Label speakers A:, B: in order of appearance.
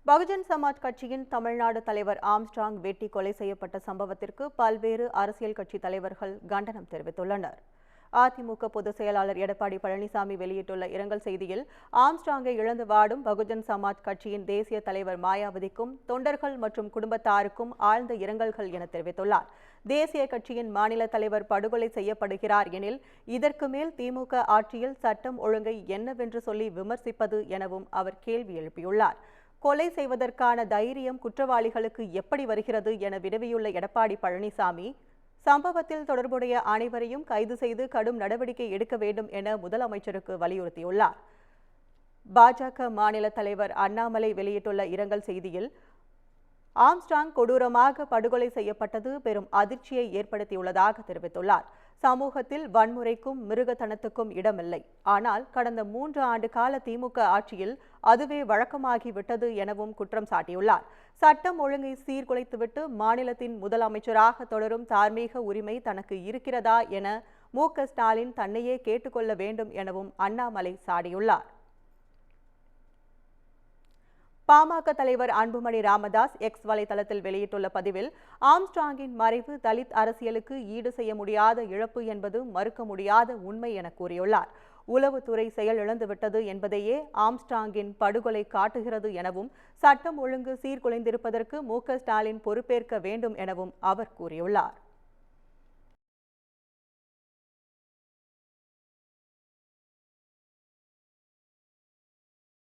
A: பகுஜன் சமாஜ் கட்சியின் தமிழ்நாடு தலைவர் ஆம்ஸ்ட்ராங் வெட்டி கொலை செய்யப்பட்ட சம்பவத்திற்கு பல்வேறு அரசியல் கட்சி தலைவர்கள் கண்டனம் தெரிவித்துள்ளனர். அதிமுக பொதுச் செயலாளர் எடப்பாடி பழனிசாமி வெளியிட்டுள்ள இரங்கல் செய்தியில், ஆம்ஸ்ட்ராங்கை இழந்து வாடும் பகுஜன் சமாஜ் கட்சியின் தேசிய தலைவர் மாயாவதிக்கும் தொண்டர்கள் மற்றும் குடும்பத்தாருக்கும் ஆழ்ந்த இரங்கல்கள் என தெரிவித்துள்ளார். தேசிய கட்சியின் மாநில தலைவர் படுகொலை செய்யப்படுகிறார் எனில் இதற்கு மேல் திமுக ஆட்சியில் சட்டம் ஒழுங்கை என்னவென்று சொல்லி விமர்சிப்பது எனவும் அவர் கேள்வி எழுப்பியுள்ளார். கொலை செய்வதற்கான தைரியம் குற்றவாளிகளுக்கு எப்படி வருகிறது என வினவியுள்ள எடப்பாடி பழனிசாமி, சம்பவத்தில் தொடர்புடைய அனைவரையும் கைது செய்து கடும் நடவடிக்கை எடுக்க வேண்டும் என முதலமைச்சருக்கு வலியுறுத்தியுள்ளார். பாஜக மாநில தலைவர் அண்ணாமலை வெளியிட்டுள்ள இரங்கல் செய்தியில், ஆம்ஸ்ட்ராங் கொடூரமாக படுகொலை செய்யப்பட்டது பெரும் அதிர்ச்சியை ஏற்படுத்தியுள்ளதாக தெரிவித்துள்ளார். சமூகத்தில் வன்முறைக்கும் மிருகத்தனத்துக்கும் இடமில்லை. ஆனால் கடந்த 3 ஆண்டு கால திமுக ஆட்சியில் அதுவே வழக்கமாகிவிட்டது எனவும் குற்றம் சாட்டியுள்ளார். சட்டம் ஒழுங்கை சீர்குலைத்துவிட்டு மாநிலத்தின் முதலமைச்சராக தொடரும் தார்மீக உரிமை தனக்கு இருக்கிறதா என மு.க. ஸ்டாலின் தன்னையே கேட்டுக்கொள்ள வேண்டும் எனவும் அண்ணாமலை சாடியுள்ளார். பாமக தலைவர் அன்புமணி ராமதாஸ் எக்ஸ் வலைதளத்தில் வெளியிட்டுள்ள பதிவில், ஆம்ஸ்ட்ராங்கின் மறைவு தலித் அரசியலுக்கு ஈடு செய்ய முடியாத இழப்பு என்பது மறுக்க முடியாத உண்மை என கூறியுள்ளார். உளவுத்துறை செயலிழந்துவிட்டது என்பதையே ஆம்ஸ்ட்ராங்கின் படுகொலை காட்டுகிறது எனவும், சட்டம் ஒழுங்கு சீர்குலைந்திருப்பதற்கு மு.க. ஸ்டாலின் பொறுப்பேற்க வேண்டும் எனவும் அவர் கூறியுள்ளார்.